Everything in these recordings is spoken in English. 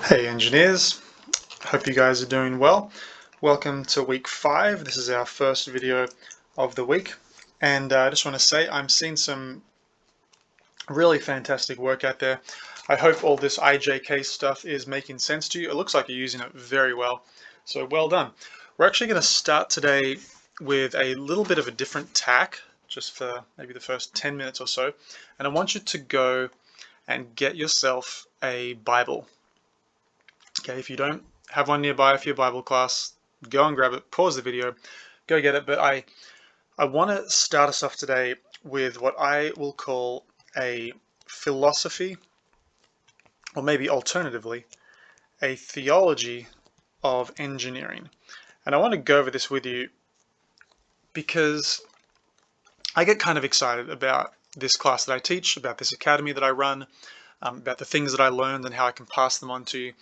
Hey engineers, hope you guys are doing well. Welcome to week 5. This is our first video of the week, and I just want to say I'm seeing some really fantastic work out there. I hope all this IJK stuff is making sense to you. It looks like you're using it very well, so well done. We're actually going to start today with a little bit of a different tack, just for maybe the first 10 minutes or so, and I want you to go and get yourself a Bible. Okay, if you don't have one nearby for your Bible class, go and grab it, pause the video, go get it. But I want to start us off today with what I will call a philosophy, or maybe alternatively, a theology of engineering. And I want to go over this with you because I get kind of excited about this class that I teach, about this academy that I run, about the things that I learned and how I can pass them on to you.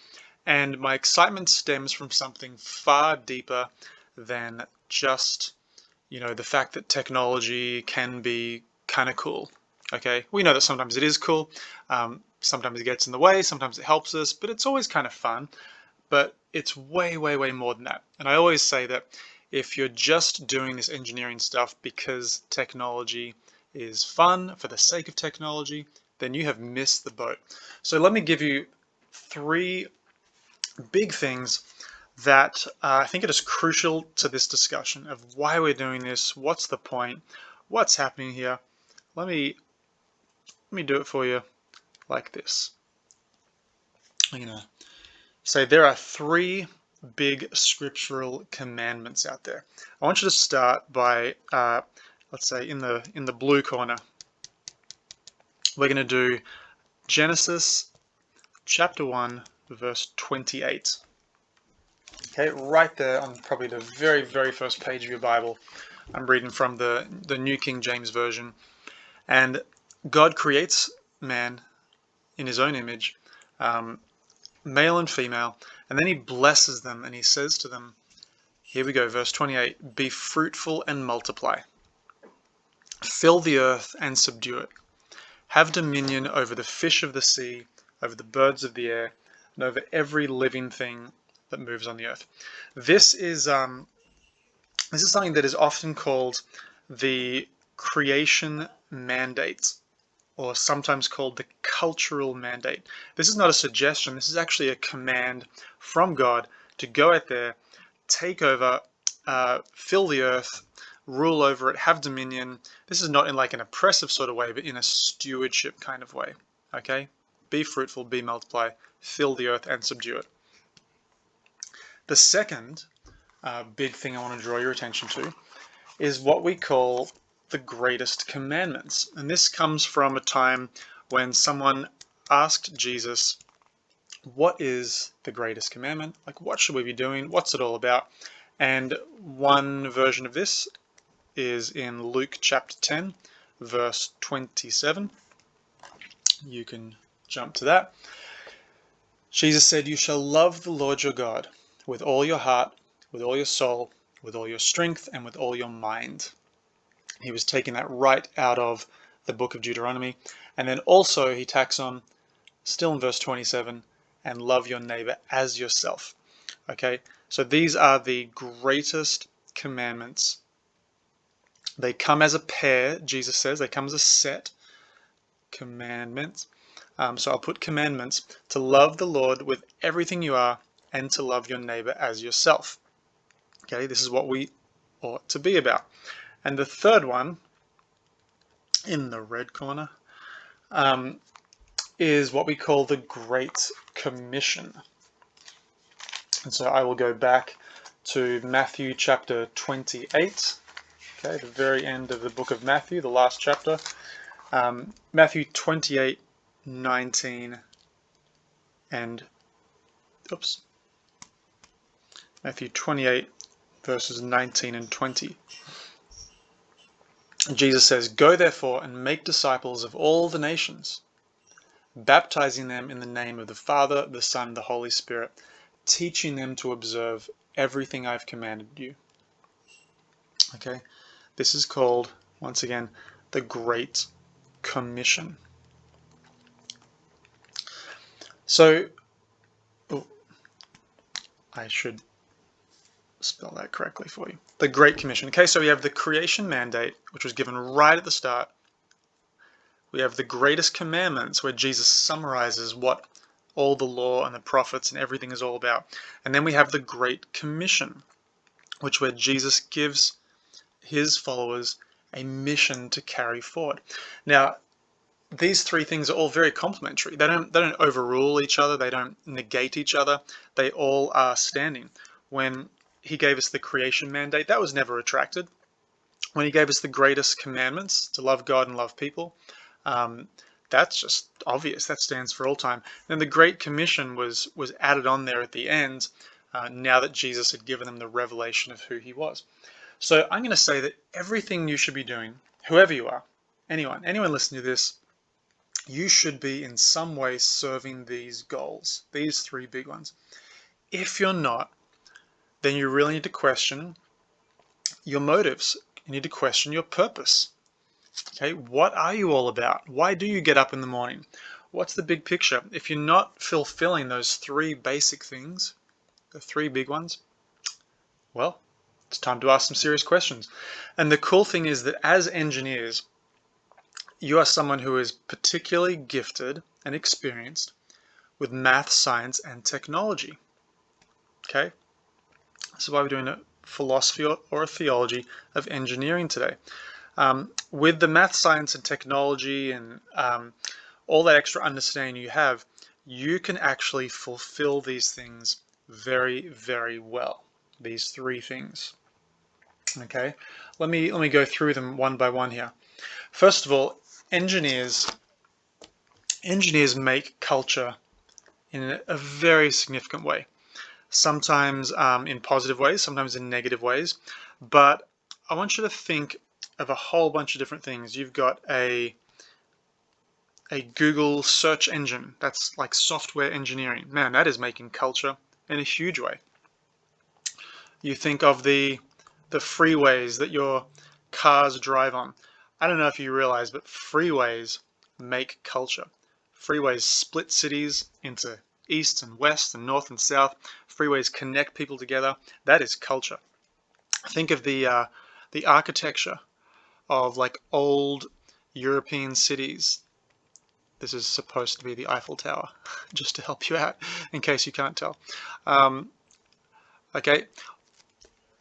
And my excitement stems from something far deeper than just, the fact that technology can be kind of cool. Okay, we know that sometimes it is cool, sometimes it gets in the way, sometimes it helps us, but it's always kind of fun. But it's way, way, way more than that. And I always say that if you're just doing this engineering stuff because technology is fun for the sake of technology, then you have missed the boat. So let me give you 3 big things that I think it is crucial to this discussion of why we're doing this, what's the point, what's happening here. Let me do it for you like this. I'm gonna say there are 3 big scriptural commandments out there. I want you to start by let's say in the blue corner. We're going to do Genesis chapter 1 verse 28. Okay, right there on probably the very, very first page of your Bible. I'm reading from the New King James Version. And God creates man in his own image, male and female, and then he blesses them and he says to them, here we go, verse 28, be fruitful and multiply. Fill the earth and subdue it. Have dominion over the fish of the sea, over the birds of the air, and over every living thing that moves on the earth. This is something that is often called the creation mandate, or sometimes called the cultural mandate. This is not a suggestion. This is actually a command from God to go out there, take over, fill the earth, rule over it, have dominion. This is not in like an oppressive sort of way, but in a stewardship kind of way. Okay? Be fruitful, be multiply, fill the earth and subdue it. The second big thing I want to draw your attention to is what we call the greatest commandments. And this comes from a time when someone asked Jesus, what is the greatest commandment? Like, what should we be doing? What's it all about? And one version of this is in Luke chapter 10, verse 27. You can jump to that. Jesus said, you shall love the Lord your God with all your heart, with all your soul, with all your strength, and with all your mind. He was taking that right out of the book of Deuteronomy. And then also he tacks on, still in verse 27, and love your neighbor as yourself. Okay, so these are the greatest commandments. They come as a pair, Jesus says, they come as a set. Commandments. So I'll put commandments to love the Lord with everything you are and to love your neighbor as yourself. Okay, this is what we ought to be about. And the third one, in the red corner, is what we call the Great Commission. And so I will go back to Matthew chapter 28, okay, the very end of the book of Matthew, the last chapter. Matthew 28, 19, and, Matthew 28, verses 19 and 20. Jesus says, go therefore and make disciples of all the nations, baptizing them in the name of the Father, the Son, and the Holy Spirit, teaching them to observe everything I've commanded you. Okay, this is called, once again, the Great Commission. So I should spell that correctly for you. The Great Commission. Okay, so we have the creation mandate, which was given right at the start. We have the greatest commandments, where Jesus summarizes what all the law and the prophets and everything is all about. And then we have the Great Commission, which where Jesus gives his followers a mission to carry forward. Now, these three things are all very complementary. They don't overrule each other. They don't negate each other. They all are standing. When he gave us the creation mandate, that was never retracted. When he gave us the greatest commandments, to love God and love people, that's just obvious. That stands for all time. Then the Great Commission was added on there at the end, now that Jesus had given them the revelation of who he was. So I'm going to say that everything you should be doing, whoever you are, anyone listening to this, you should be in some way serving these goals, these three big ones. If you're not, then you really need to question your motives. You need to question your purpose. Okay, what are you all about? Why do you get up in the morning? What's the big picture? If you're not fulfilling those three basic things, the three big ones, well, it's time to ask some serious questions. And the cool thing is that as engineers, you are someone who is particularly gifted and experienced with math, science, and technology. Okay? This is why we're doing a philosophy or a theology of engineering today. With the math, science, and technology and all that extra understanding you have, you can actually fulfill these things very, very well. These three things. Okay? Let me go through them one by one here. First of all, engineers make culture in a very significant way. Sometimes in positive ways, sometimes in negative ways. But I want you to think of a whole bunch of different things. You've got a Google search engine. That's like software engineering. Man, that is making culture in a huge way. You think of the freeways that your cars drive on. I don't know if you realize, but freeways make culture. Freeways split cities into east and west and north and south. Freeways connect people together. That is culture. Think of the architecture of like old European cities. This is supposed to be the Eiffel Tower, just to help you out in case you can't tell. Okay,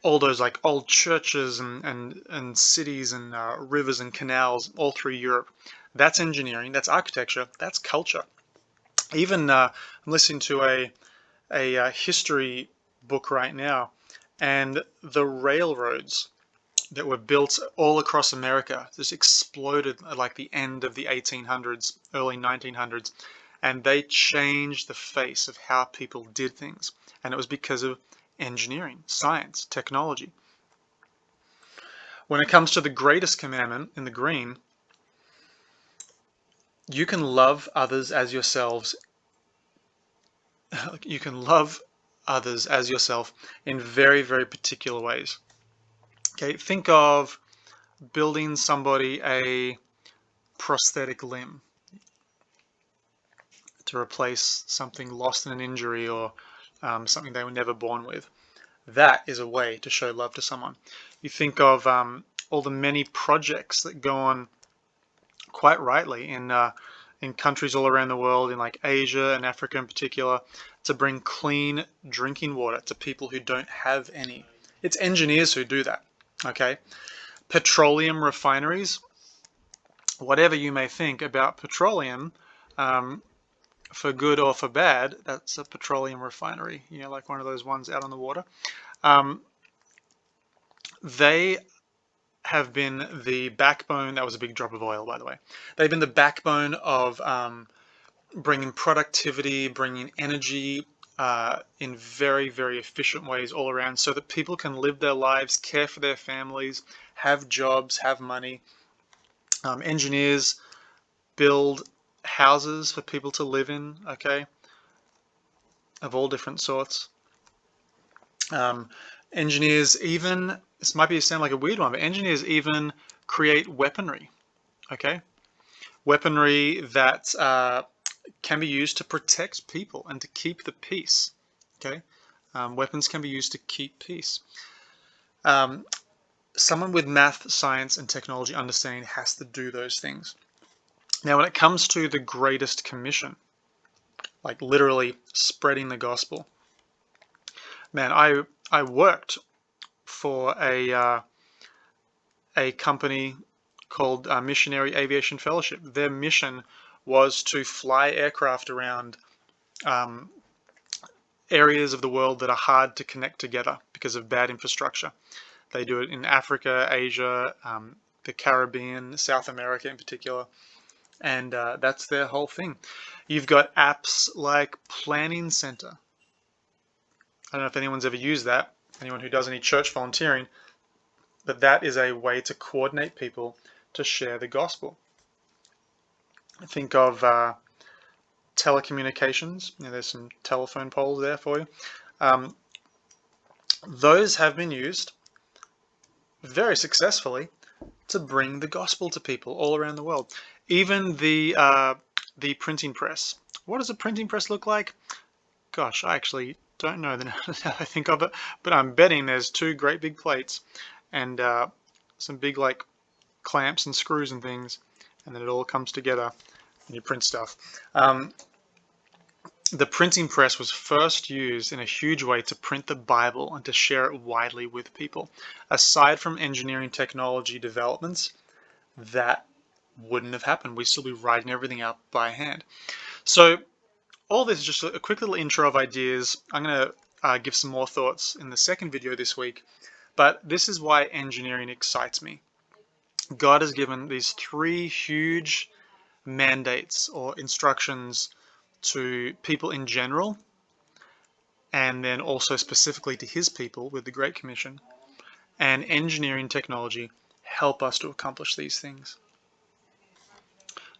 all those like old churches and cities and rivers and canals all through Europe. That's engineering, that's architecture, that's culture. Even I'm listening to a history book right now, and the railroads that were built all across America just exploded at like the end of the 1800s, early 1900s, and they changed the face of how people did things. And it was because of engineering, science, technology. When it comes to the greatest commandment in the green, you can love others as yourselves. You can love others as yourself in very, very particular ways. Okay, think of building somebody a prosthetic limb to replace something lost in an injury or something they were never born with. That is a way to show love to someone. You think of all the many projects that go on, quite rightly, in countries all around the world, in like Asia and Africa in particular, to bring clean drinking water to people who don't have any. It's engineers who do that. Okay, petroleum refineries. Whatever you may think about petroleum, for good or for bad, that's a petroleum refinery. You know, like one of those ones out on the water. They have been the backbone. That was a big drop of oil, by the way. They've been the backbone of bringing productivity, bringing energy in very, very efficient ways all around, so that people can live their lives, care for their families, have jobs, have money. Engineers build houses for people to live in, okay, of all different sorts. Engineers even, this might sound like a weird one, but engineers even create weaponry, okay? Weaponry that can be used to protect people and to keep the peace, okay? Weapons can be used to keep peace. Someone with math, science, and technology understanding has to do those things. Now, when it comes to the greatest commission, like literally spreading the gospel, man, I worked for a company called Missionary Aviation Fellowship. Their mission was to fly aircraft around areas of the world that are hard to connect together because of bad infrastructure. They do it in Africa, Asia, the Caribbean, South America in particular, and that's their whole thing. You've got apps like Planning Center. I don't know if anyone's ever used that, anyone who does any church volunteering, but that is a way to coordinate people to share the gospel. Think of telecommunications. There's some telephone poles there for you. Those have been used very successfully to bring the gospel to people all around the world. Even the printing press. What does a printing press look like? Gosh, I actually don't know how I think of it, but I'm betting there's two great big plates and some big like clamps and screws and things, and then it all comes together and you print stuff. The printing press was first used in a huge way to print the Bible and to share it widely with people. Aside from engineering technology developments, that wouldn't have happened. We'd still be writing everything out by hand. So all this is just a quick little intro of ideas. I'm going to give some more thoughts in the second video this week, but this is why engineering excites me. God has given these three huge mandates or instructions to people in general, and then also specifically to his people with the Great Commission. And engineering technology help us to accomplish these things.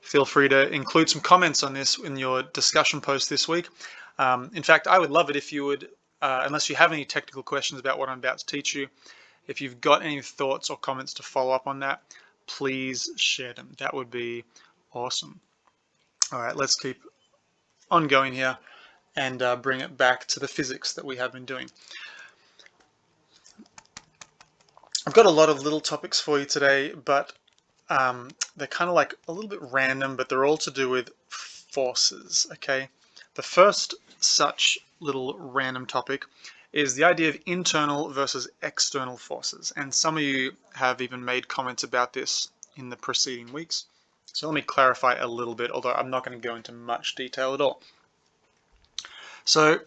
Feel free to include some comments on this in your discussion post this week. In fact, I would love it if you would, unless you have any technical questions about what I'm about to teach you, if you've got any thoughts or comments to follow up on that, please share them. That would be awesome. All right, let's keep on going here and bring it back to the physics that we have been doing. I've got a lot of little topics for you today, but they're kind of like a little bit random, but they're all to do with forces, okay? The first such little random topic is the idea of internal versus external forces. And some of you have even made comments about this in the preceding weeks. So let me clarify a little bit, although I'm not going to go into much detail at all. So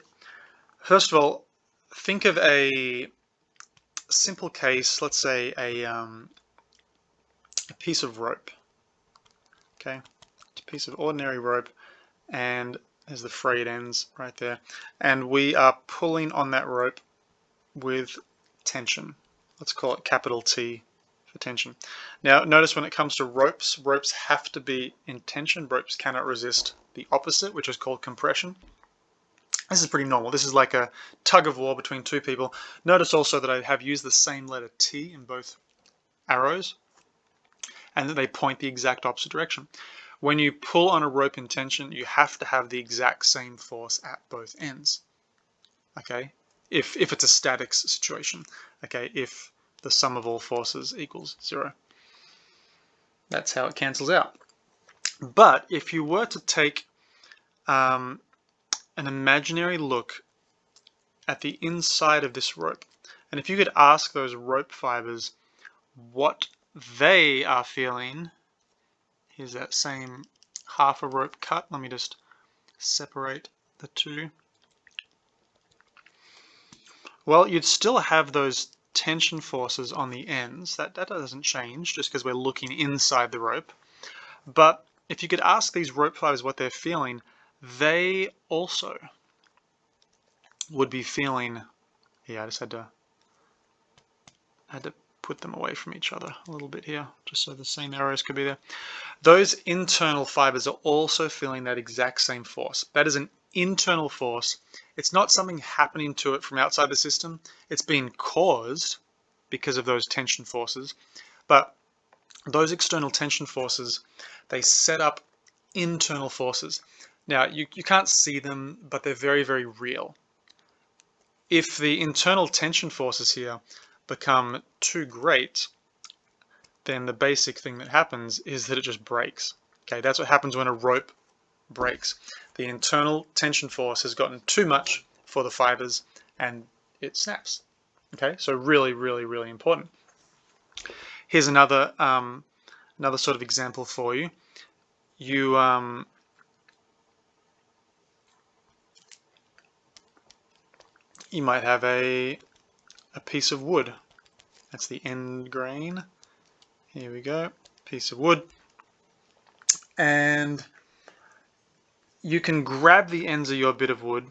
first of all, think of a simple case, let's say a piece of rope. Okay, it's a piece of ordinary rope, and there's the frayed ends right there, and we are pulling on that rope with tension. Let's call it capital T for tension. Now notice when it comes to ropes, ropes have to be in tension. Ropes cannot resist the opposite, which is called compression. This is pretty normal. This is like a tug of war between two people. Notice also that I have used the same letter T in both arrows, and that they point the exact opposite direction. When you pull on a rope in tension, you have to have the exact same force at both ends. Okay, if it's a static situation. Okay, if the sum of all forces equals 0. That's how it cancels out. But if you were to take an imaginary look at the inside of this rope, and if you could ask those rope fibers what they are feeling, here's that same half a rope cut. Let me just separate the two. Well, you'd still have those tension forces on the ends. That doesn't change just because we're looking inside the rope. But if you could ask these rope fibers what they're feeling, they also would be feeling, yeah, I just had to put them away from each other a little bit here, just so the same arrows could be there. Those internal fibers are also feeling that exact same force. That is an internal force. It's not something happening to it from outside the system. It's being caused because of those tension forces. But those external tension forces, they set up internal forces. Now, you can't see them, but they're very, very real. if the internal tension forces here become too great, then the basic thing that happens is that it just breaks. Okay, that's what happens when a rope breaks. The internal tension force has gotten too much for the fibers and it snaps. Okay, so really, really, really important. Here's another another sort of example for you. You you might have a piece of wood. That's the end grain. Here we go, piece of wood. And you can grab the ends of your bit of wood.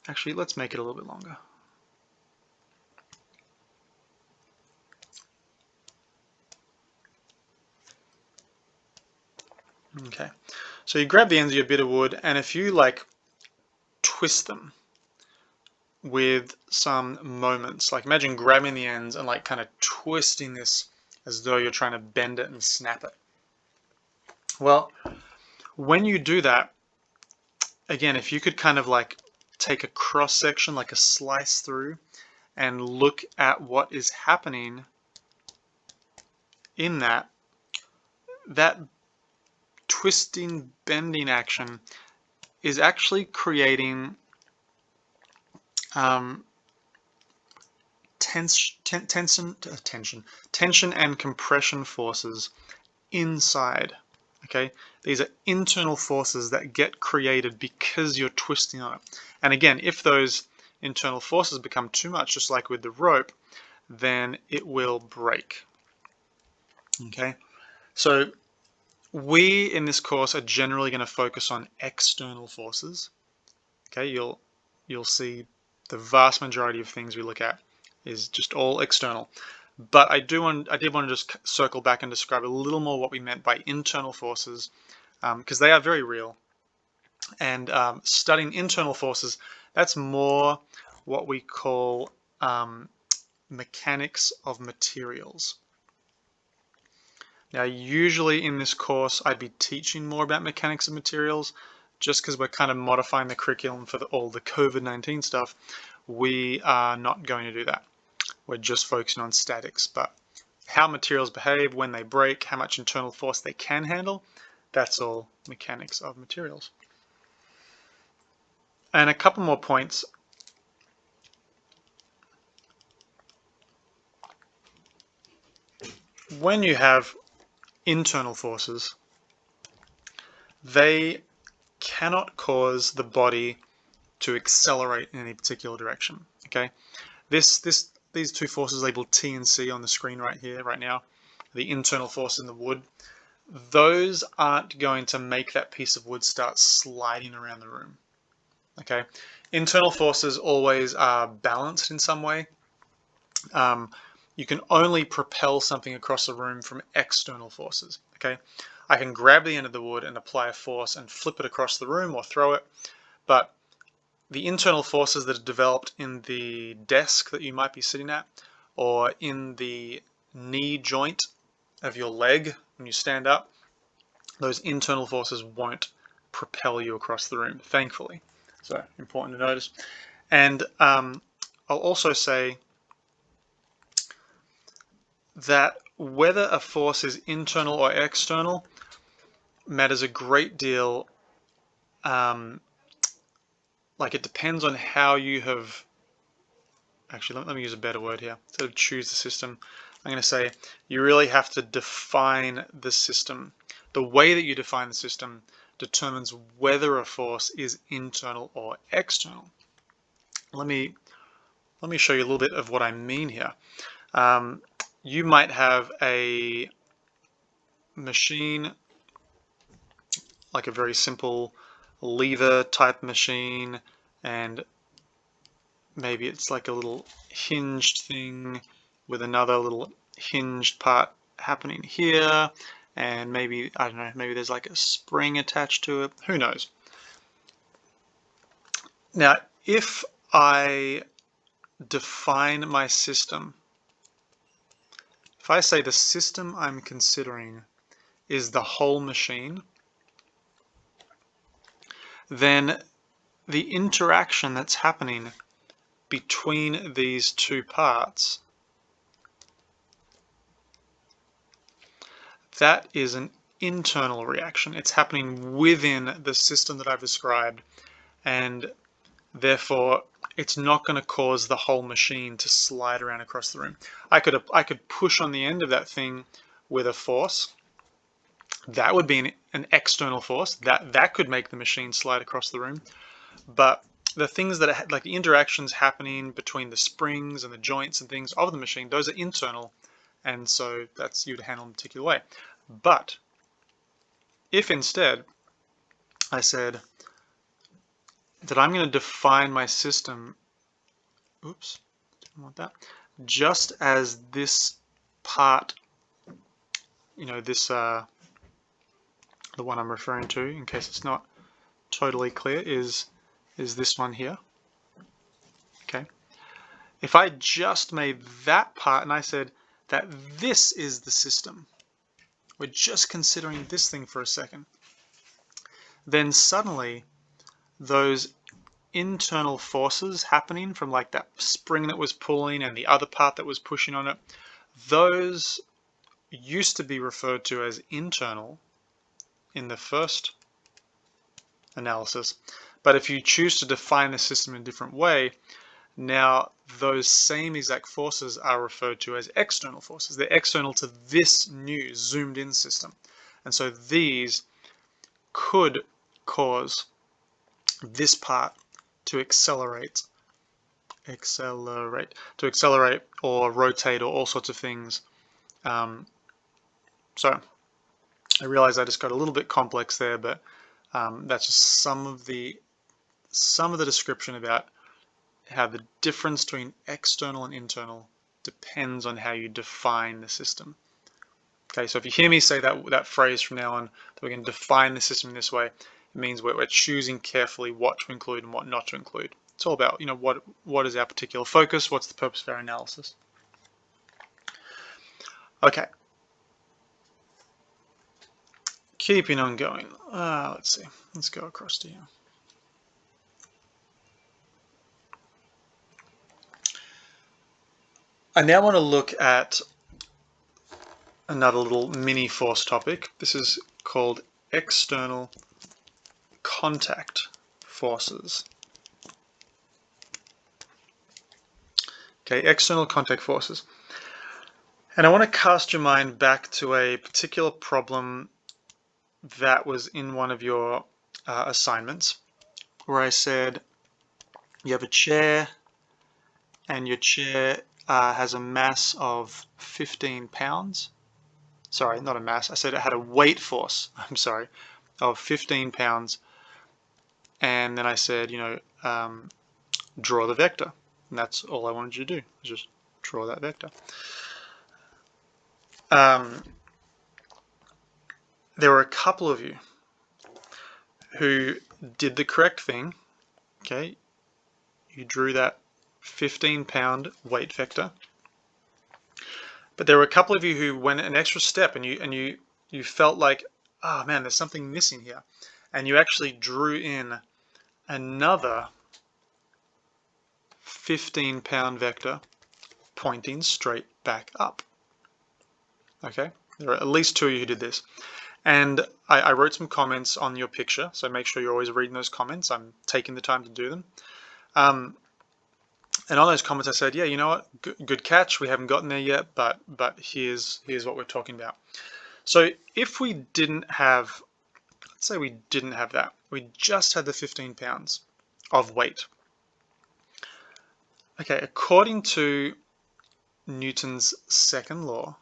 Actually, let's make it a little bit longer. Okay, so you grab the ends of your bit of wood, and if you like twist them with some moments, like imagine grabbing the ends and like kind of twisting this as though you're trying to bend it and snap it. Well, when you do that, again, if you could kind of like take a cross section, like a slice through, and look at what is happening in that twisting, bending action is actually creating tension and compression forces inside. Okay, these are internal forces that get created because you're twisting on it. And again, if those internal forces become too much, just like with the rope, then it will break. Okay, so we in this course are generally going to focus on external forces. Okay, you'll see the vast majority of things we look at is just all external. But I did want to just circle back and describe a little more what we meant by internal forces, because they are very real. And studying internal forces, that's more what we call mechanics of materials. Now, usually in this course, I'd be teaching more about mechanics of materials, just because we're kind of modifying the curriculum for all the COVID-19 stuff. We are not going to do that. We're just focusing on statics, but how materials behave when they break, how much internal force they can handle, that's all mechanics of materials. And a couple more points. When you have internal forces, they cannot cause the body to accelerate in any particular direction. Okay, these two forces labeled T and C on the screen right here, right now, the internal force in the wood, those aren't going to make that piece of wood start sliding around the room. Okay, internal forces always are balanced in some way. You can only propel something across the room from external forces. Okay, I can grab the end of the wood and apply a force and flip it across the room or throw it, but the internal forces that are developed in the desk that you might be sitting at, or in the knee joint of your leg when you stand up, those internal forces won't propel you across the room, thankfully. So important to notice. And I'll also say that whether a force is internal or external matters a great deal. Like it depends on how you have, actually let me use a better word here. Instead of choose the system, I'm going to say you really have to define the system. The way that you define the system determines whether a force is internal or external. Let me show you a little bit of what I mean here. You might have a machine, like a very simple lever type machine, and maybe it's like a little hinged thing with another little hinged part happening here, and maybe, I don't know, maybe there's like a spring attached to it, who knows. Now, if I define my system, if I say the system I'm considering is the whole machine, then the interaction that's happening between these two parts, that is an internal reaction. It's happening within the system that I've described, and therefore it's not going to cause the whole machine to slide around across the room. I could push on the end of that thing with a force. That would be an external force. That could make the machine slide across the room. But the things that are, like the interactions happening between the springs and the joints and things of the machine, those are internal, and so that's you to handle in a particular way. But if instead I said that I'm going to define my system, oops, didn't want that, just as this part, you know, this the one I'm referring to, in case it's not totally clear, is this one here. Okay, if I just made that part and I said that this is the system, we're just considering this thing for a second, then suddenly those internal forces happening from like that spring that was pulling and the other part that was pushing on it, those used to be referred to as internal in the first analysis. But if you choose to define the system in a different way, now those same exact forces are referred to as external forces. They're external to this new zoomed in system. And so these could cause this part to accelerate or rotate or all sorts of things. So I realize I just got a little bit complex there, but that's just some of the description about how the difference between external and internal depends on how you define the system. Okay, so if you hear me say that phrase from now on, that we're going to define the system in this way, it means we're choosing carefully what to include and what not to include. It's all about, you know, what is our particular focus, what's the purpose of our analysis. Okay. Keeping on going. Let's see. Let's go across to here. I now want to look at another little mini force topic. This is called external contact forces. Okay, external contact forces. And I want to cast your mind back to a particular problem that was in one of your assignments, where I said you have a chair and your chair has a mass of 15 pounds. Sorry, not a mass. I said it had a weight force, I'm sorry, of 15 pounds. And then I said, you know, draw the vector. And that's all I wanted you to do, was just draw that vector. There were a couple of you who did the correct thing. Okay, you drew that 15-pound weight vector. But there were a couple of you who went an extra step, and you felt like, oh man, there's something missing here, and you actually drew in another 15-pound vector pointing straight back up. Okay, there are at least two of you who did this. And I wrote some comments on your picture, so make sure you're always reading those comments. I'm taking the time to do them. And on those comments I said, yeah, you know what, good catch, we haven't gotten there yet, but here's what we're talking about. So if we didn't have, let's say we didn't have that, we just had the 15 pounds of weight. Okay, according to Newton's second law,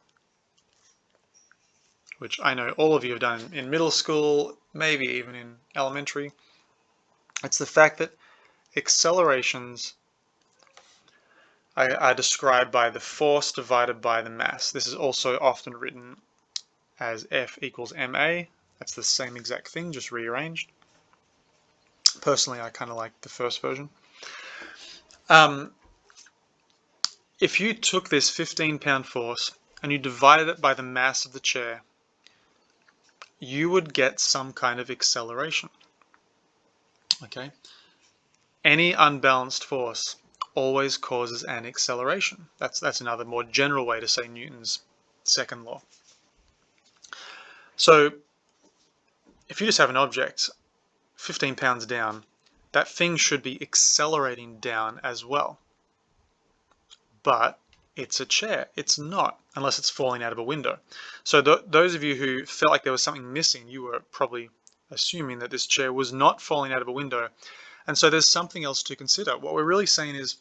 which I know all of you have done in middle school, maybe even in elementary, it's the fact that accelerations are described by the force divided by the mass. This is also often written as F equals ma. That's the same exact thing, just rearranged. Personally, I kind of like the first version. If you took this 15-pound force and you divided it by the mass of the chair, you would get some kind of acceleration. Okay? Any unbalanced force always causes an acceleration. That's another more general way to say Newton's second law. So if you just have an object 15 pounds down, that thing should be accelerating down as well. But it's a chair. It's not, unless it's falling out of a window. So those of you who felt like there was something missing, you were probably assuming that this chair was not falling out of a window. And so there's something else to consider. What we're really saying is,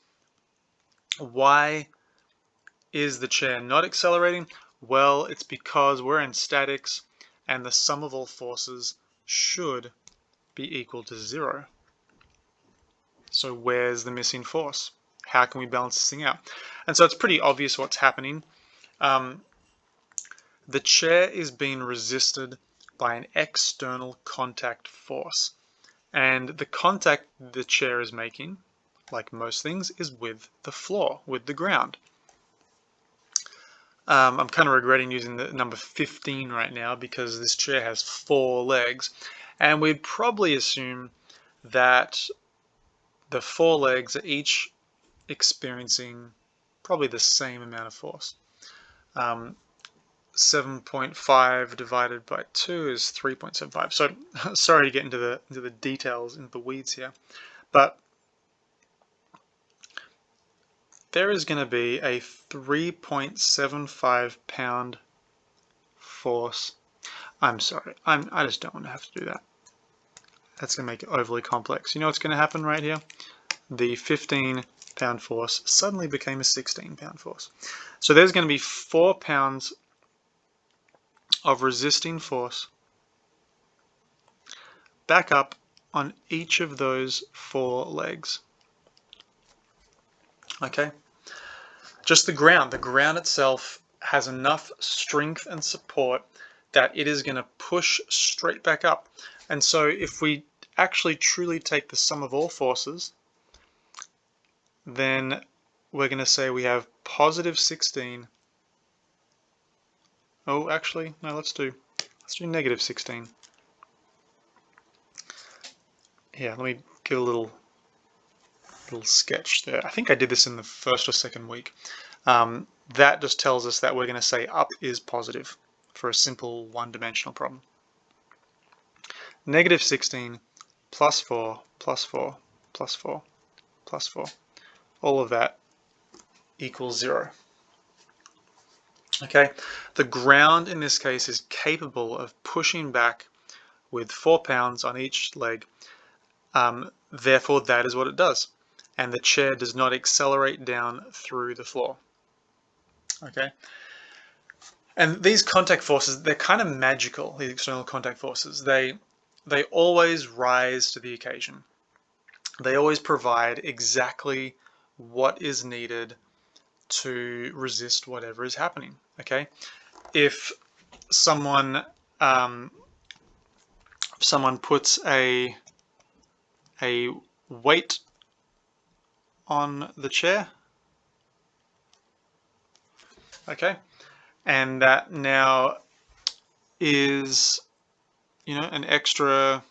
why is the chair not accelerating? Well, it's because we're in statics and the sum of all forces should be equal to 0. So where's the missing force? How can we balance this thing out? And so it's pretty obvious what's happening. The chair is being resisted by an external contact force. And the contact the chair is making, like most things, is with the floor, with the ground. I'm kind of regretting using the number 15 right now because this chair has 4 legs. And we'd probably assume that the 4 legs are each experiencing probably the same amount of force. 7.5 divided by 2 is 3.75. So sorry to get into the details, into the weeds here, but there is going to be a 3.75 pound force. I'm sorry, I just don't want to have to do that. That's going to make it overly complex. You know what's going to happen right here? The 15-pound force suddenly became a 16-pound force. So there's going to be 4 pounds of resisting force back up on each of those 4 legs. Okay? Just the ground itself has enough strength and support that it is going to push straight back up. And so if we actually truly take the sum of all forces, then we're going to say we have positive 16. Oh, actually, no, let's do negative 16. Yeah, let me give a little sketch there. I think I did this in the first or second week. That just tells us that we're going to say up is positive for a simple one-dimensional problem. Negative 16 plus 4 plus 4 plus 4 plus 4. All of that equals 0. Okay, the ground in this case is capable of pushing back with 4 pounds on each leg. Therefore, that is what it does. And the chair does not accelerate down through the floor. Okay. And these contact forces, they're kind of magical, these external contact forces. They always rise to the occasion. They always provide exactly what is needed to resist whatever is happening. Okay. If someone puts a weight on the chair, okay, and that now is, an extra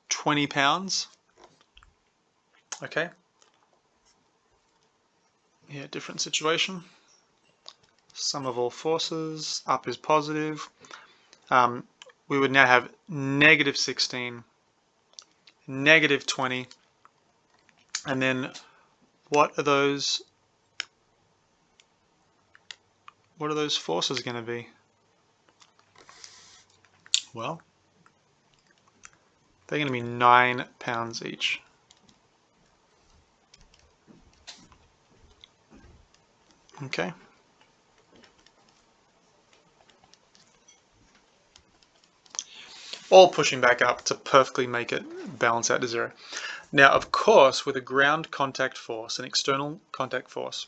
20 pounds, okay, yeah, different situation. Sum of all forces, up is positive. We would now have negative 16, negative 20, and then what are those forces going to be? Well, they're going to be 9 pounds each. Okay. All pushing back up to perfectly make it balance out to 0. Now, of course, with a ground contact force, an external contact force,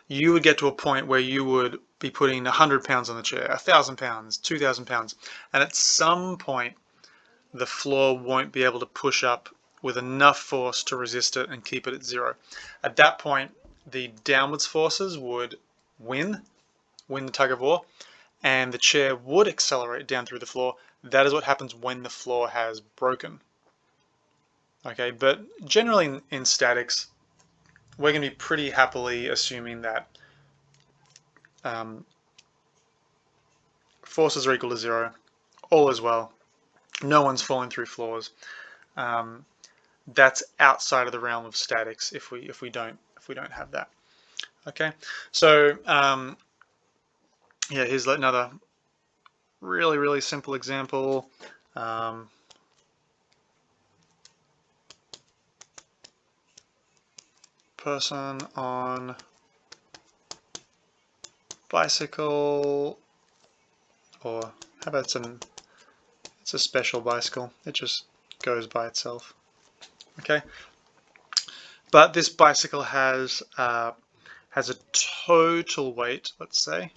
you would get to a point where you would be putting 100 pounds on the chair, 1,000 pounds, 2,000 pounds, and at some point, the floor won't be able to push up with enough force to resist it and keep it at 0. At that point, the downwards forces would win the tug of war, and the chair would accelerate down through the floor. That is what happens when the floor has broken. Okay, but generally in statics, we're going to be pretty happily assuming that forces are equal to 0, all is well, no one's falling through floors. That's outside of the realm of statics if we don't have that. Okay, so yeah, here's another really simple example. Person on bicycle, or how about it's a special bicycle, it just goes by itself. Okay, but this bicycle has a total weight, let's say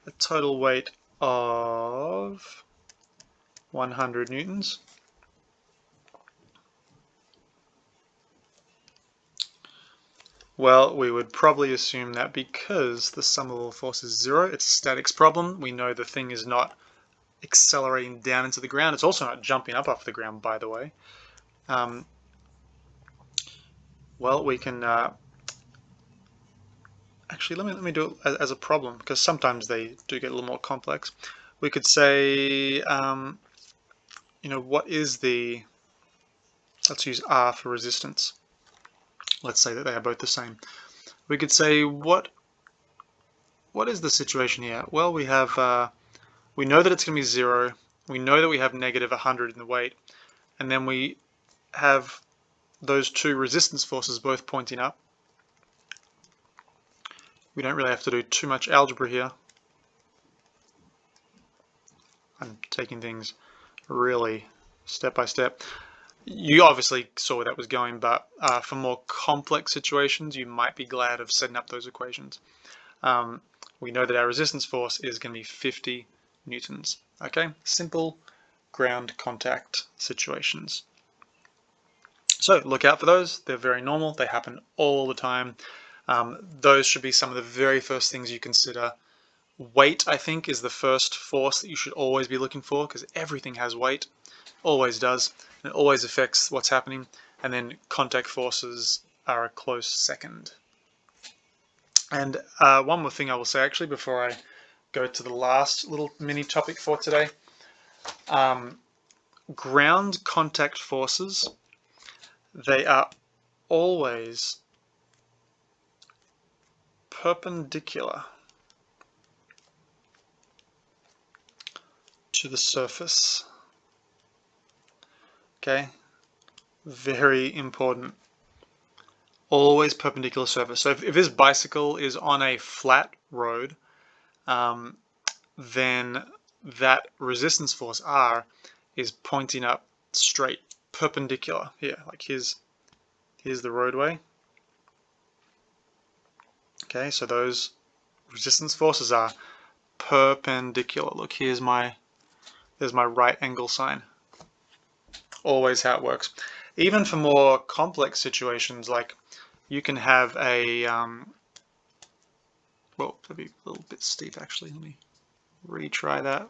a total weight of 100 newtons. Well, we would probably assume that because the sum of all forces is 0, it's a statics problem. We know the thing is not accelerating down into the ground. It's also not jumping up off the ground, by the way. Well, we can actually let me do it as a problem, because sometimes they do get a little more complex. We could say, you know, what is the, let's use R for resistance. Let's say that they are both the same. We could say what is the situation here? Well, we have we know that it's going to be 0. We know that we have negative 100 in the weight, and then we have those two resistance forces both pointing up. We don't really have to do too much algebra here. I'm taking things really step by step. You obviously saw where that was going, but for more complex situations, you might be glad of setting up those equations. We know that our resistance force is going to be 50 newtons. Okay, simple ground contact situations. So look out for those. They're very normal. They happen all the time. Those should be some of the very first things you consider. Weight, I think, is the first force that you should always be looking for, because everything has weight, always does, and it always affects what's happening. And then contact forces are a close second. And one more thing I will say, actually, before I go to the last little mini topic for today. Ground contact forces, they are always perpendicular to the surface. Okay, very important. Always perpendicular surface. So if this bicycle is on a flat road, then that resistance force R is pointing up straight, perpendicular here. Like here's the roadway. Okay, so those resistance forces are perpendicular. Look, there's my right angle sign. Always how it works. Even for more complex situations, like you can have a well, that'd be a little bit steep actually. Let me retry that.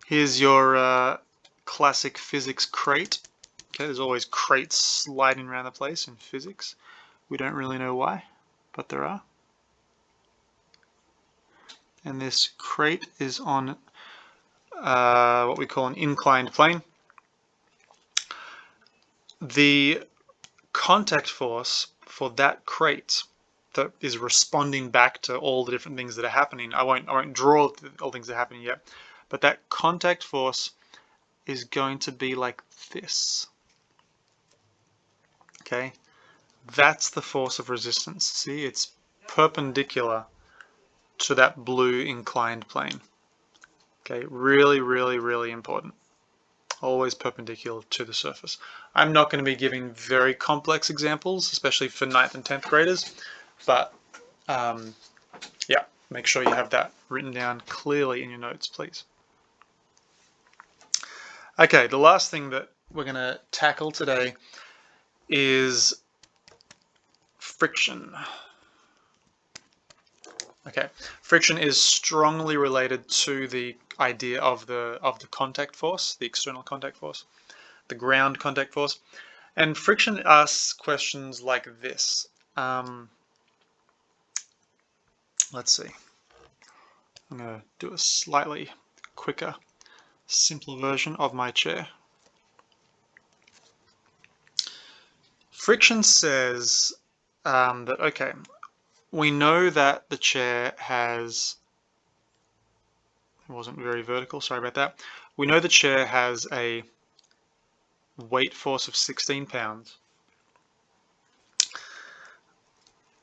Here's your classic physics crate. Okay, there's always crates sliding around the place in physics. We don't really know why, but there are. And this crate is on what we call an inclined plane. The contact force for that crate that is responding back to all the different things that are happening. I won't draw all things that are happening yet, but that contact force is going to be like this. Okay, that's the force of resistance. See, it's perpendicular to that blue inclined plane. Okay, really important. Always perpendicular to the surface. I'm not going to be giving very complex examples, especially for 9th and 10th graders, but yeah, make sure you have that written down clearly in your notes, please. Okay, the last thing that we're going to tackle today is friction. Okay, friction is strongly related to the idea of the contact force, the external contact force. the ground contact force. And friction asks questions like this. Let's see. I'm going to do a slightly quicker, simpler version of my chair. Friction says that, okay, we know that the chair has, it wasn't very vertical, sorry about that. We know the chair has a weight force of 16 pounds.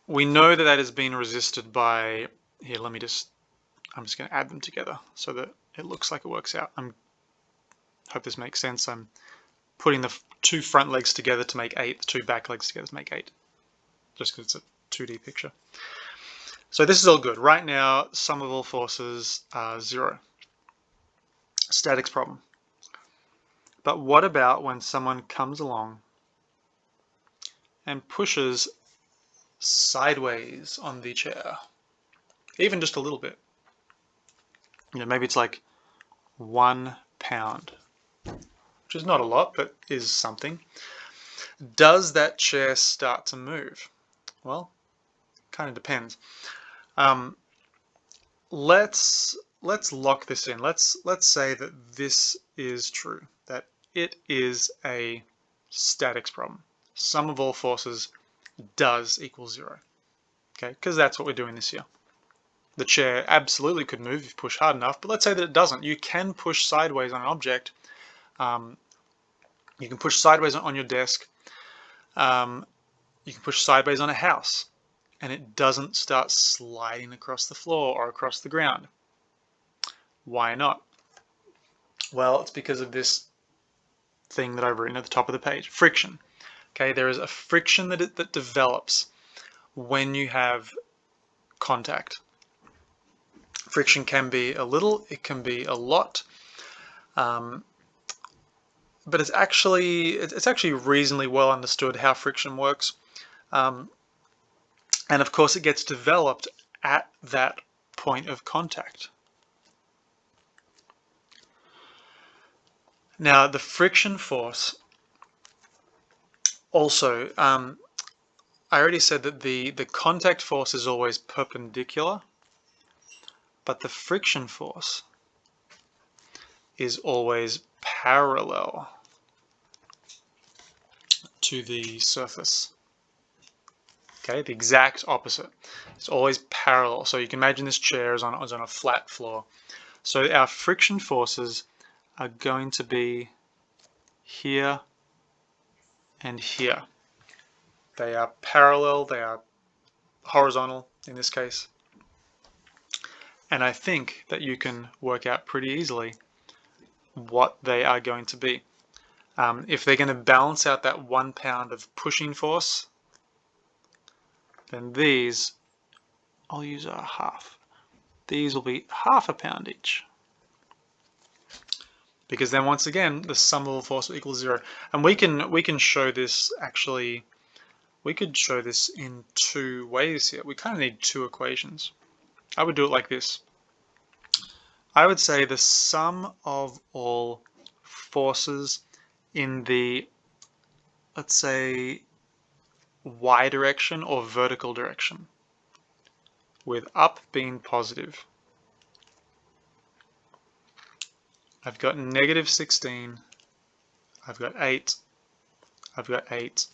We know that that has been resisted by, here, I'm just going to add them together so that it looks like it works out. Hope this makes sense. I'm putting the two front legs together to make 8, the two back legs together to make 8, just because it's a 2D picture. So this is all good. Right now, sum of all forces are 0. Statics problem. But what about when someone comes along and pushes sideways on the chair? Even just a little bit. Maybe it's like 1 pound, which is not a lot, but is something. Does that chair start to move? Well, kind of depends. Let's lock this in. Let's say that this is true, that it is a statics problem. Sum of all forces does equal 0. Okay, because that's what we're doing this year. The chair absolutely could move if you push hard enough, but let's say that it doesn't. You can push sideways on an object. You can push sideways on your desk. You can push sideways on a house, and it doesn't start sliding across the floor or across the ground. Why not? Well, it's because of this thing that I've written at the top of the page, friction. Okay, there is a friction that develops when you have contact. Friction can be a little, it can be a lot, but it's actually reasonably well understood how friction works, and of course it gets developed at that point of contact. Now the friction force also, I already said that the contact force is always perpendicular, but the friction force is always parallel to the surface. Okay, the exact opposite. It's always parallel. So you can imagine this chair is on a flat floor. So our friction forces are going to be here and here. They are parallel, they are horizontal in this case. And I think that you can work out pretty easily what they are going to be. If they're going to balance out that 1 pound of pushing force, then these, I'll use a half. These will be half a pound each. Because then once again, the sum of all force will equal 0. And we can show this actually, we could show this in 2 ways here. We kind of need 2 equations. I would do it like this. I would say the sum of all forces in the, let's say, y direction or vertical direction, with up being positive. I've got negative 16, I've got 8, I've got 8.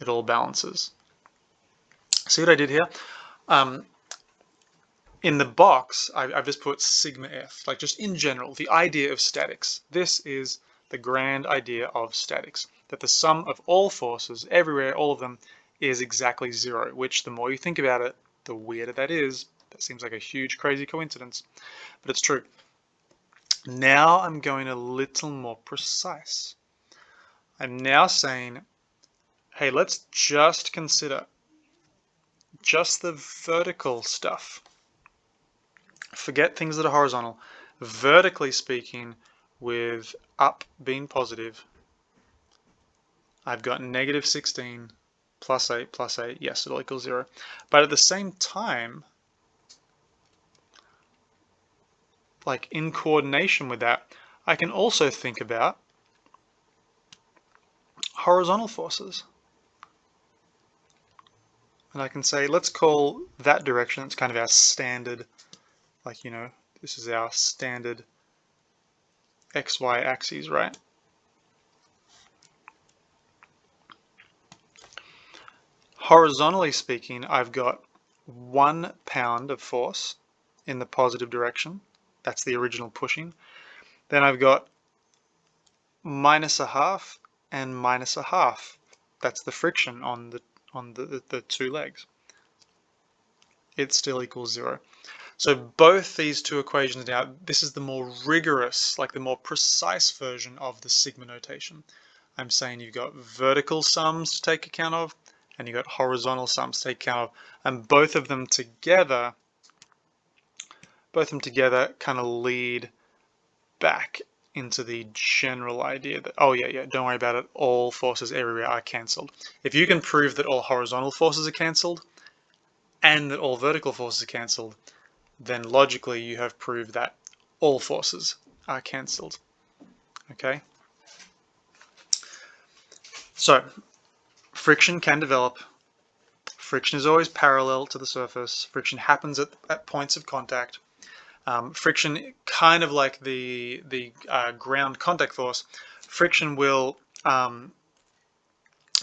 It all balances. See what I did here? In the box, I've just put sigma f, like just in general, the idea of statics. This is the grand idea of statics, that the sum of all forces, everywhere, all of them, is exactly 0, which the more you think about it, the weirder that is. That seems like a huge, crazy coincidence, but it's true. Now I'm going a little more precise. I'm now saying, hey, let's just consider just the vertical stuff. Forget things that are horizontal. Vertically speaking, with up being positive, I've got negative 16 plus 8 plus 8. Yes, it'll equal 0. But at the same time, like in coordination with that, I can also think about horizontal forces. And I can say, let's call that direction, it's kind of our standard, like, you know, this is our standard XY axes, right? Horizontally speaking, I've got 1 pound of force in the positive direction. That's the original pushing. Then I've got -1/2 and -1/2. That's the friction on the two legs. It still equals 0. So both these two equations now, this is the more rigorous, like the more precise version of the sigma notation. I'm saying you've got vertical sums to take account of, and you've got horizontal sums to take account of, and both of them together kind of lead back into the general idea that, oh yeah, don't worry about it, all forces everywhere are cancelled. If you can prove that all horizontal forces are cancelled and that all vertical forces are cancelled, then logically you have proved that all forces are cancelled. Okay? So, friction can develop. Friction is always parallel to the surface. Friction happens at points of contact. Friction, kind of like the ground contact force, friction will, you know,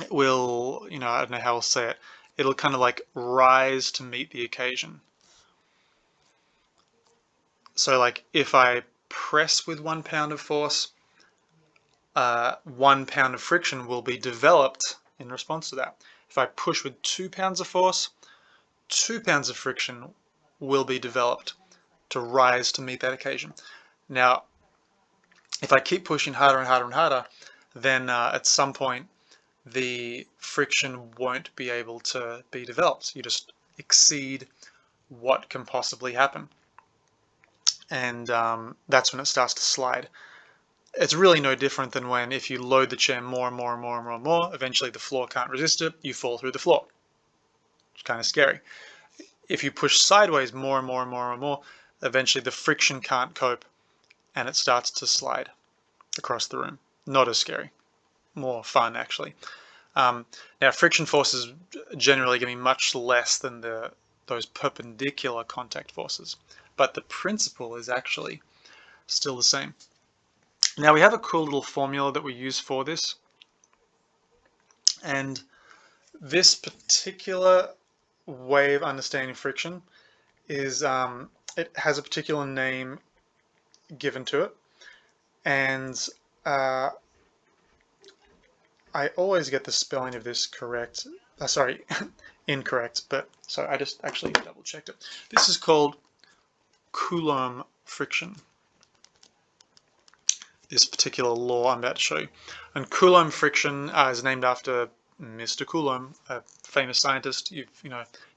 I don't know how I'll say it, it'll kind of like rise to meet the occasion. So like if I press with 1 pound of force, 1 pound of friction will be developed in response to that. If I push with 2 pounds of force, 2 pounds of friction will be developed to rise to meet that occasion. Now, if I keep pushing harder and harder and harder, then at some point the friction won't be able to be developed. You just exceed what can possibly happen. And that's when it starts to slide. It's really no different than when if you load the chair more and more and more and more and more, eventually the floor can't resist it, you fall through the floor. It's kind of scary. If you push sideways more and more and more and more, eventually the friction can't cope and it starts to slide across the room. Not as scary. More fun, actually. Now, friction force is generally going to be much less than those perpendicular contact forces, but the principle is actually still the same. Now, we have a cool little formula that we use for this, and this particular way of understanding friction is, it has a particular name given to it, and I always get the spelling of this correct. Sorry, incorrect, but so I just actually double checked it. This is called Coulomb friction. This particular law I'm about to show you. And Coulomb friction is named after Mr. Coulomb, a famous scientist. You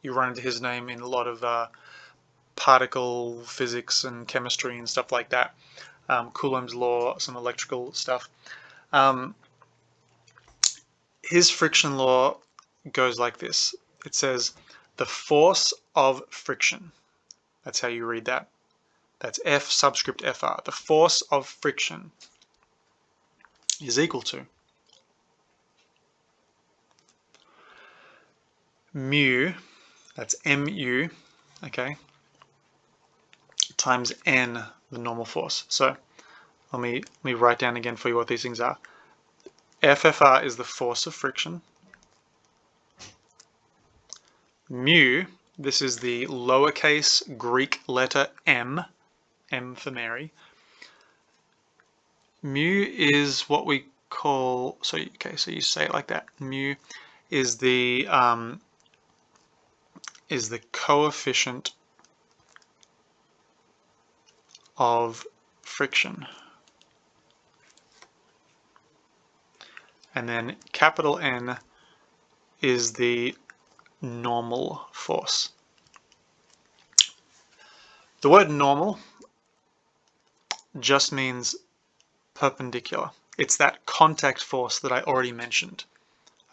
run into his name in a lot of particle physics and chemistry and stuff like that. Coulombs Law, some electrical stuff. His friction law goes like this. It says the force of friction. That's how you read that. That's F subscript FR. The force of friction is equal to mu, that's mu, okay, times N, the normal force. So let me write down again for you what these things are. FFR is the force of friction. Mu, this is the lowercase Greek letter M, M for Mary. Mu is what we call, so you say it like that. Mu is the coefficient of friction. And then capital N is the normal force. The word normal just means perpendicular. It's that contact force that I already mentioned,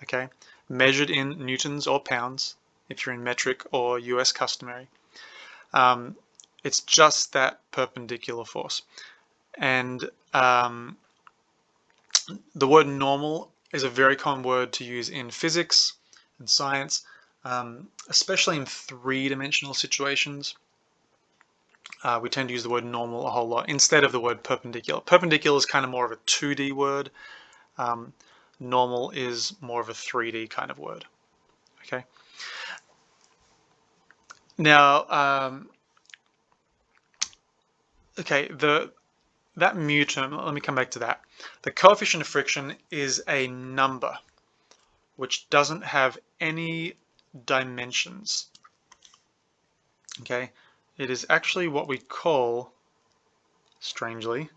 okay? Measured in newtons or pounds, if you're in metric or US customary. It's just that perpendicular force. And the word normal is a very common word to use in physics and science, especially in three-dimensional situations. We tend to use the word normal a whole lot instead of the word perpendicular. Perpendicular is kind of more of a 2D word. Normal is more of a 3D kind of word. Okay. Now, okay, that mu term, let me come back to that. The coefficient of friction is a number which doesn't have any dimensions. Okay, it is actually what we call, strangely,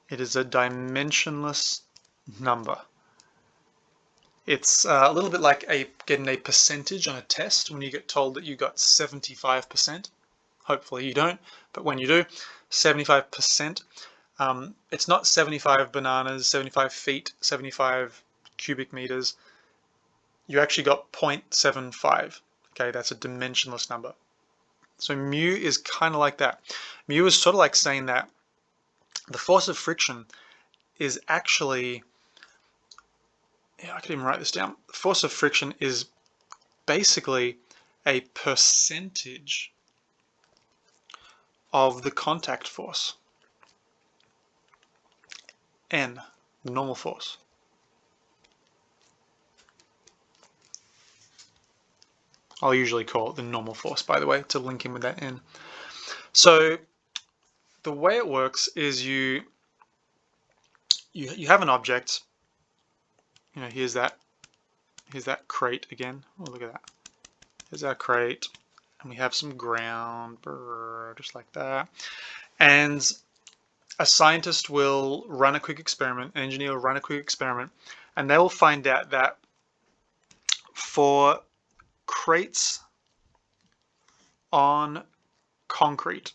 it is a dimensionless number. It's a little bit like getting a percentage on a test when you get told that you got 75%. Hopefully you don't, but when you do, 75%. It's not 75 bananas, 75 feet, 75 cubic meters. You actually got 0.75. Okay, that's a dimensionless number. So mu is kind of like that. Mu is sort of like saying that the force of friction is actually, yeah, I could even write this down. The force of friction is basically a percentage of the contact force, N, the normal force. I'll usually call it the normal force, by the way, to link in with that N. So the way it works is you have an object. You know, here's that crate again. Oh, look at that. Here's our crate, and we have some ground, just like that. And a scientist will run a quick experiment, an engineer will run a quick experiment, and they will find out that for crates on concrete,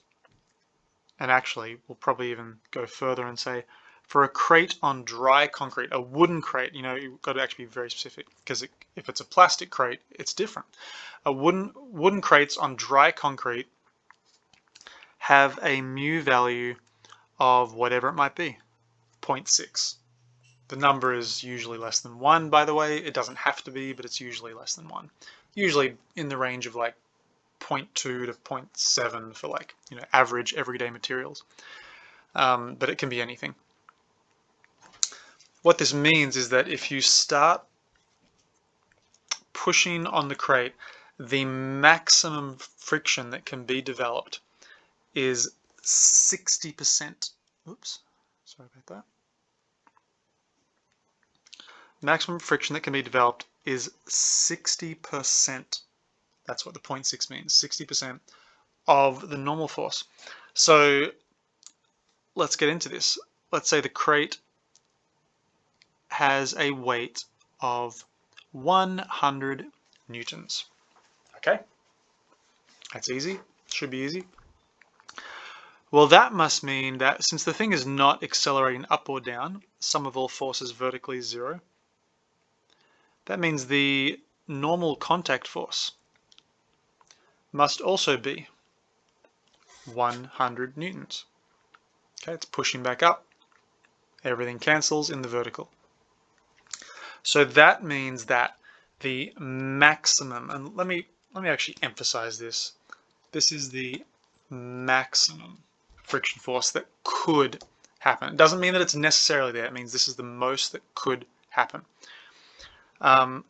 and actually we'll probably even go further and say for a crate on dry concrete, a wooden crate, you know, you've got to actually be very specific, because if it's a plastic crate, it's different. A wooden crates on dry concrete have a mu value of whatever it might be, 0.6. The number is usually less than 1, by the way. It doesn't have to be, but it's usually less than 1. Usually in the range of like 0.2 to 0.7 for, like, you know, average everyday materials. But it can be anything. What this means is that if you start pushing on the crate, the maximum friction that can be developed is 60%. Oops, sorry about that. Maximum friction that can be developed is 60%. That's what the 0.6 means, 60% of the normal force. So let's get into this. Let's say the crate has a weight of 100 newtons. Okay, that's easy, should be easy. Well, that must mean that since the thing is not accelerating up or down, sum of all forces vertically is 0, that means the normal contact force must also be 100 newtons. Okay, it's pushing back up. Everything cancels in the vertical. So that means that the maximum, and let me actually emphasize this. This is the maximum friction force that could happen. It doesn't mean that it's necessarily there. It means this is the most that could happen. The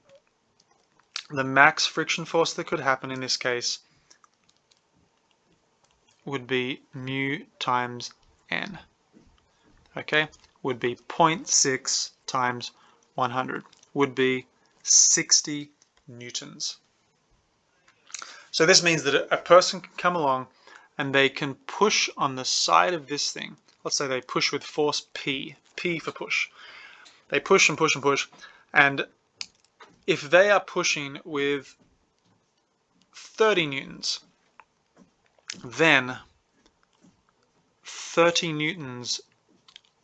max friction force that could happen in this case would be mu times n. Okay, would be 0.6 times 100, would be 60 newtons. So this means that a person can come along and they can push on the side of this thing. Let's say they push with force P, P for push. They push and push and push, and if they are pushing with 30 newtons, then 30 newtons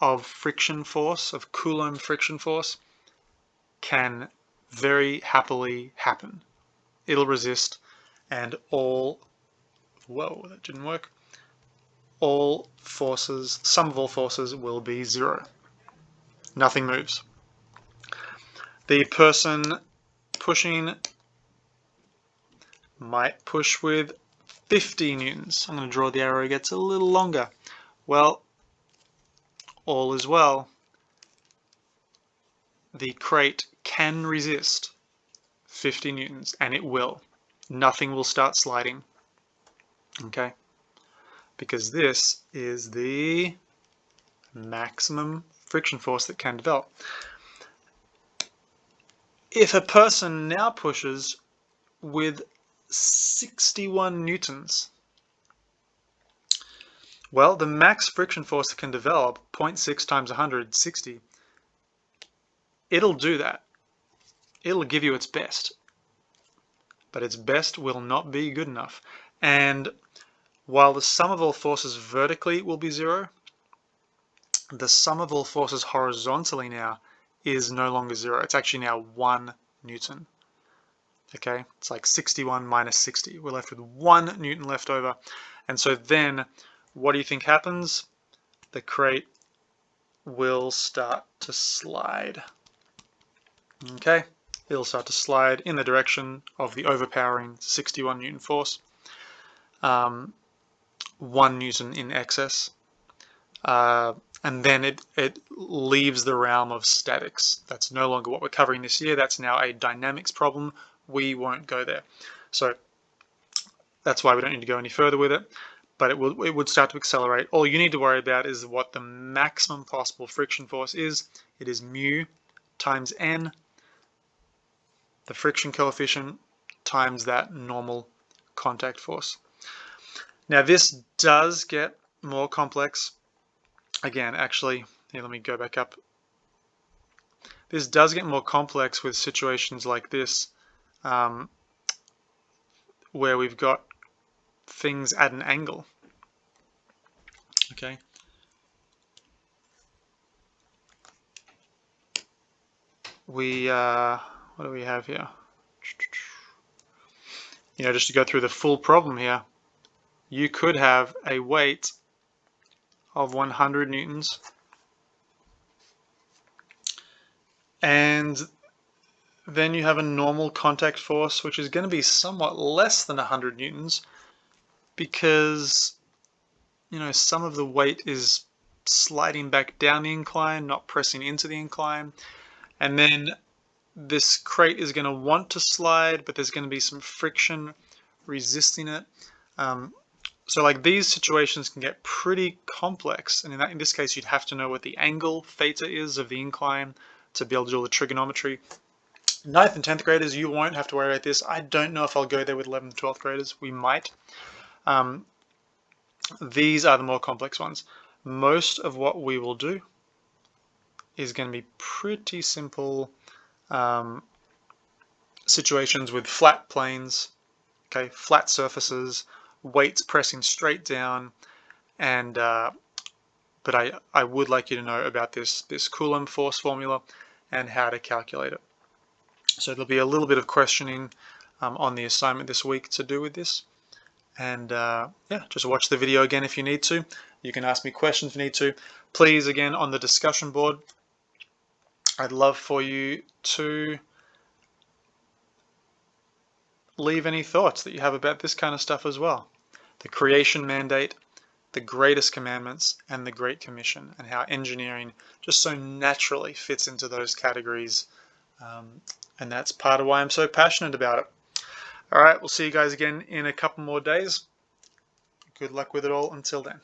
of friction force, of Coulomb friction force, can very happily happen. It'll resist, and all, whoa, that didn't work. All forces, sum of all forces will be 0. Nothing moves. The person pushing might push with 50 newtons. I'm going to draw the arrow, it gets a little longer. Well, all is well. The crate can resist 50 newtons, and it will. Nothing will start sliding. Okay? Because this is the maximum friction force that can develop. If a person now pushes with 61 newtons, well, the max friction force that can develop, 0.6 times 100, 60, it'll do that. It'll give you its best. But its best will not be good enough. And while the sum of all forces vertically will be 0, the sum of all forces horizontally now is no longer 0. It's actually now 1 Newton. Okay, it's like 61 minus 60. We're left with 1 Newton left over. And so then, what do you think happens? The crate will start to slide. Okay, it'll start to slide in the direction of the overpowering 61 Newton force. 1 Newton in excess. And then it leaves the realm of statics. That's no longer what we're covering this year. That's now a dynamics problem. We won't go there. So that's why we don't need to go any further with it. But it would start to accelerate. All you need to worry about is what the maximum possible friction force is. It is mu times n, the friction coefficient, times that normal contact force. Now this does get more complex. Again, actually, here, let me go back up. This does get more complex with situations like this, where we've got things at an angle. Okay. What do we have here? Just to go through the full problem here, you could have a weight of 100 newtons, and then you have a normal contact force which is going to be somewhat less than 100 newtons because some of the weight is sliding back down the incline, not pressing into the incline, and then this crate is going to want to slide, but there's going to be some friction resisting it. So like these situations can get pretty complex, and in this case you'd have to know what the angle theta is of the incline to be able to do the trigonometry. 9th and 10th graders, you won't have to worry about this. I don't know if I'll go there with 11th and 12th graders. We might. These are the more complex ones. Most of what we will do is going to be pretty simple situations with flat planes, okay, flat surfaces, weights pressing straight down, and but I would like you to know about this Coulomb force formula and how to calculate it. So there'll be a little bit of questioning on the assignment this week to do with this, and yeah, just watch the video again if you need to. You can ask me questions if you need to. Please, again, on the discussion board, I'd love for you to leave any thoughts that you have about this kind of stuff as well. The creation mandate, the greatest commandments, and the Great Commission, and how engineering just so naturally fits into those categories. And that's part of why I'm so passionate about it. All right, we'll see you guys again in a couple more days. Good luck with it all until then.